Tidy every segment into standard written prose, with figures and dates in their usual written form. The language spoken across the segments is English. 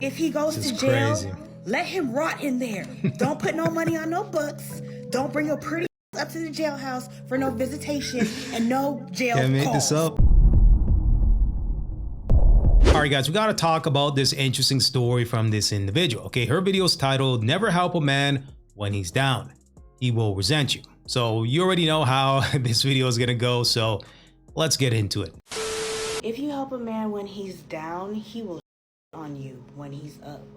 If he goes to jail, let him rot in there. Don't put no money on no books. Don't bring your pretty up to the jailhouse for no visitation and no jail calls. Can't make this up. All right, guys, we got to talk about this interesting story from this individual. Okay, her video is titled, "Never Help a Man When He's Down. He Will Resent You." So you already know how this video is going to go. So let's get into it. If you help a man when he's down, he will on you when he's up.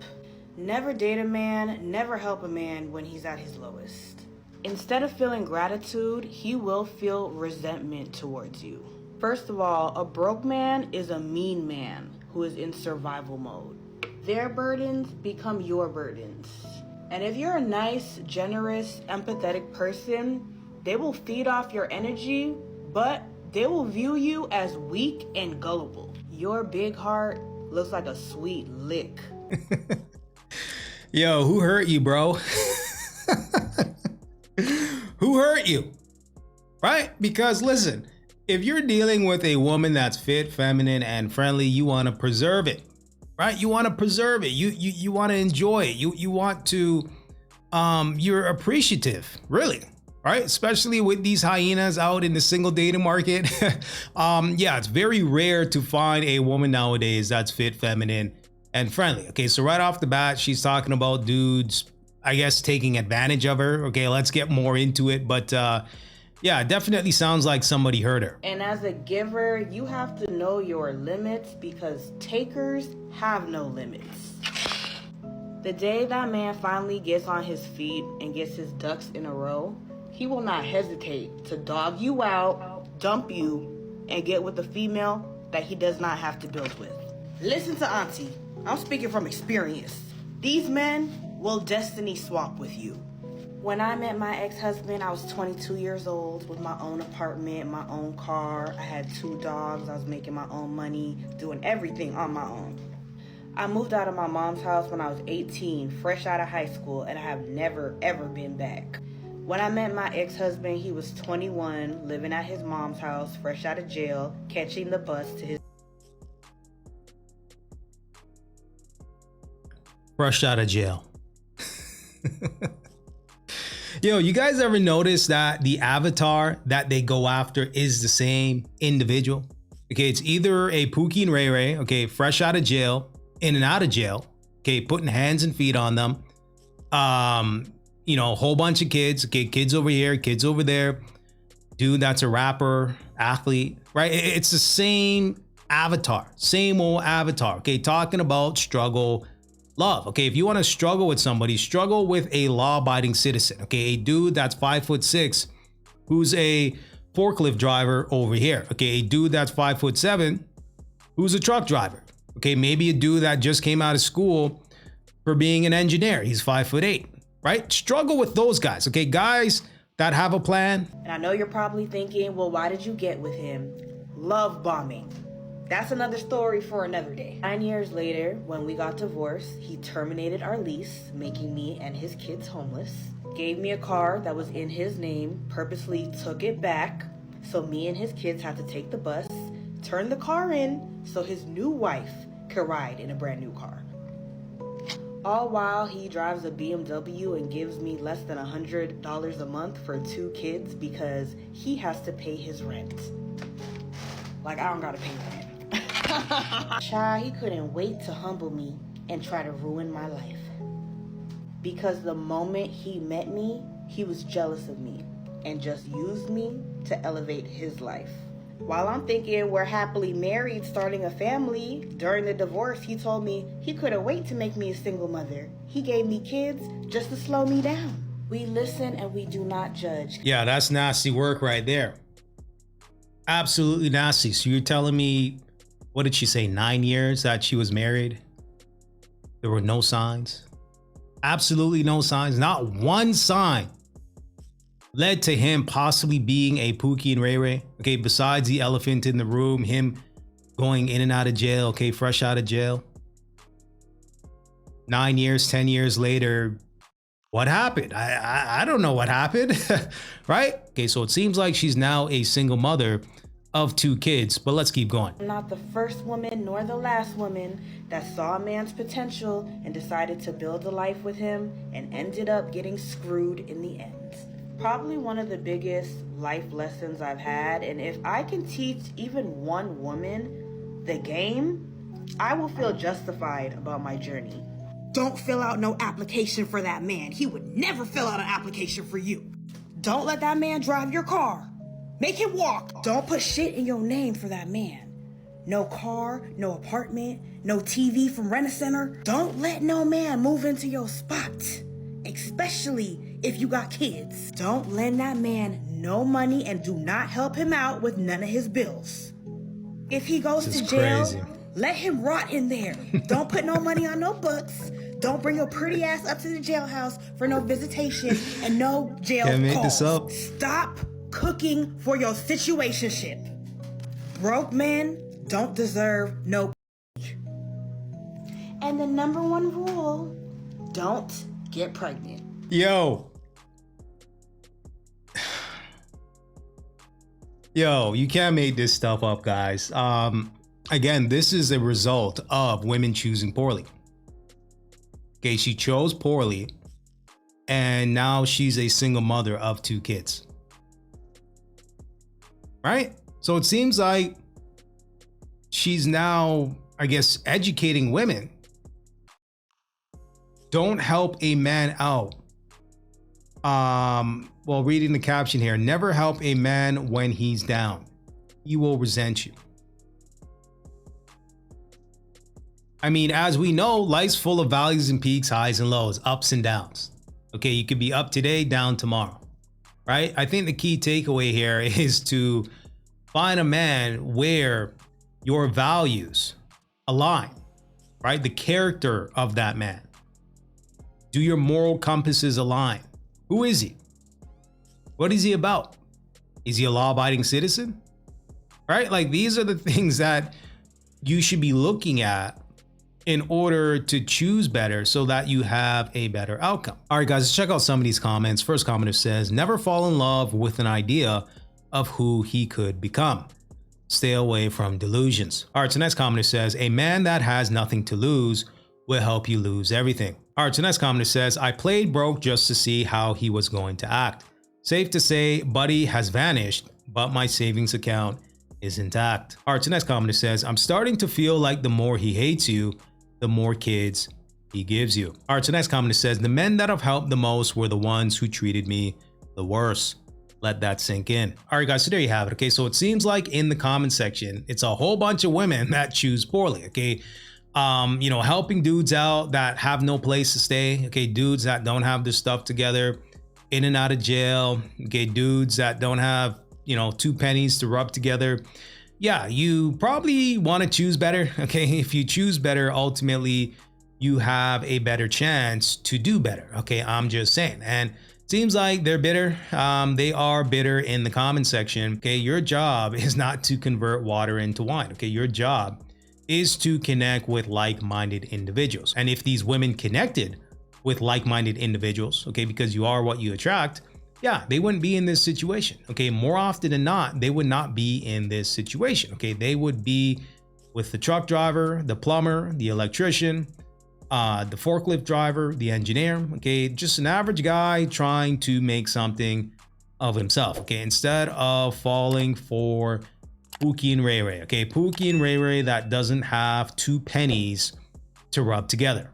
Never date a man, never help a man when he's at his lowest. Instead of feeling gratitude, he will feel resentment towards you. First of all, a broke man is a mean man who is in survival mode. Their burdens become your burdens. And if you're a nice, generous, empathetic person, they will feed off your energy, but they will view you as weak and gullible. Your big heart looks like a sweet lick. Yo, who hurt you, bro? Who hurt you? Right? Because listen, if you're dealing with a woman that's fit, feminine, and friendly, you want to preserve it, right? You want to preserve it. You want to enjoy it. You want to, you're appreciative, really, right? Especially with these hyenas out in the single dating market. Yeah, it's very rare to find a woman nowadays that's fit, feminine, and friendly. Okay, so right off the bat, she's talking about dudes, I guess, taking advantage of her. Okay, let's get more into it. But yeah, it definitely sounds like somebody hurt her. And as a giver, you have to know your limits because takers have no limits. The day that man finally gets on his feet and gets his ducks in a row, he will not hesitate to dog you out, dump you, and get with a female that he does not have to build with. Listen to Auntie. I'm speaking from experience. These men will destiny swap with you. When I met my ex-husband, I was 22 years old with my own apartment, my own car. I had 2 dogs. I was making my own money, doing everything on my own. I moved out of my mom's house when I was 18, fresh out of high school, and I have never, ever been back. When I met my ex-husband, he was 21, living at his mom's house, fresh out of jail, catching the bus to his... Fresh out of jail. Yo, you guys ever notice that the avatar that they go after is the same individual? Okay, it's either a Pookie and Ray Ray, okay, fresh out of jail, in and out of jail, okay, putting hands and feet on them. You know, a whole bunch of kids, okay, kids over here, kids over there. Dude, that's a rapper, athlete, right? It's the same avatar, same old avatar, okay, talking about struggle, love. Okay, if you want to struggle with somebody, struggle with a law-abiding citizen. Okay, a dude that's 5'6", who's a forklift driver over here. Okay, a dude that's 5'7", who's a truck driver. Okay, maybe a dude that just came out of school for being an engineer. He's 5'8", right? Struggle with those guys. Okay, guys that have a plan. And I know you're probably thinking, well, why did you get with him? Love bombing. That's another story for another day. 9 years later, when we got divorced, he terminated our lease, making me and his kids homeless. Gave me a car that was in his name, purposely took it back, so me and his kids had to take the bus, turn the car in, so his new wife could ride in a brand new car. All while he drives a BMW and gives me less than $100 a month for 2 kids because he has to pay his rent. Like, I don't gotta pay rent. Child, he couldn't wait to humble me and try to ruin my life. Because the moment he met me, he was jealous of me and just used me to elevate his life. While I'm thinking we're happily married, starting a family, during the divorce, he told me he couldn't wait to make me a single mother. He gave me kids just to slow me down. We listen and we do not judge. Yeah, that's nasty work right there. Absolutely nasty. So you're telling me, what did she say, 9 years that she was married? There were no signs? Absolutely no signs. Not one sign led to him possibly being a Pookie and Ray Ray. Okay, besides the elephant in the room, him going in and out of jail, okay, fresh out of jail. 9 years, 10 years later, what happened? I don't know what happened, right? Okay, so it seems like she's now a single mother. of 2 kids, but let's keep going. I'm not the first woman nor the last woman that saw a man's potential and decided to build a life with him and ended up getting screwed in the end. Probably one of the biggest life lessons I've had, and if I can teach even one woman the game, I will feel justified about my journey. Don't fill out no application for that man. He would never fill out an application for you. Don't let that man drive your car. Make him walk. Don't put shit in your name for that man. No car, no apartment, no TV from Rent-A-Center. Don't let no man move into your spot, especially if you got kids. Don't lend that man no money and do not help him out with none of his bills. If he goes to jail, crazy. Let him rot in there. Don't put no money on no books. Don't bring your pretty ass up to the jailhouse for no visitation and no jail Can't make calls. this up. Stop cooking for your situationship. Broke men don't deserve no. And the number one rule, don't get pregnant. Yo, you can't make this stuff up, guys. Again, this is a result of women choosing poorly. Okay, she chose poorly, and now she's a single mother of 2 kids. Right? So it seems like she's now, I guess, educating women. Don't help a man out. Well, reading the caption here, never help a man when he's down. He will resent you. I mean, as we know, life's full of valleys and peaks, highs and lows, ups and downs. Okay, you could be up today, down tomorrow, right? I think the key takeaway here is to find a man where your values align, right? The character of that man. Do your moral compasses align? Who is he? What is he about? Is he a law-abiding citizen? Right? Like, these are the things that you should be looking at in order to choose better so that you have a better outcome. All right, guys, let's check out some of these comments. First commenter says, never fall in love with an idea of who he could become. Stay away from delusions. All right, so next commenter says, a man that has nothing to lose will help you lose everything. All right, so next commenter says, I played broke just to see how he was going to act. Safe to say, buddy has vanished, but my savings account is intact. All right, so next commenter says, I'm starting to feel like the more he hates you, the more kids he gives you. All right, so next commenter says, the men that have helped the most were the ones who treated me the worst. Let that sink in. All right, guys, so there you have it. Okay, so it seems like in the comment section, it's a whole bunch of women that choose poorly. Okay, you know, helping dudes out that have no place to stay. Okay, dudes that don't have their stuff together, in and out of jail. Okay, dudes that don't have, you know, 2 pennies to rub together. Yeah, you probably want to choose better. Okay, if you choose better, ultimately you have a better chance to do better. Okay, I'm just saying. And it seems like they're bitter. They are bitter in the comment section. Okay, your job is not to convert water into wine. Okay, your job is to connect with like-minded individuals. And if these women connected with like-minded individuals, okay, because you are what you attract, yeah, they wouldn't be in this situation. Okay, more often than not, they would not be in this situation. Okay, they would be with the truck driver, the plumber, the electrician, the forklift driver, the engineer. Okay, just an average guy trying to make something of himself. Okay, instead of falling for Pookie and Ray Ray. Okay, Pookie and Ray Ray that doesn't have 2 pennies to rub together.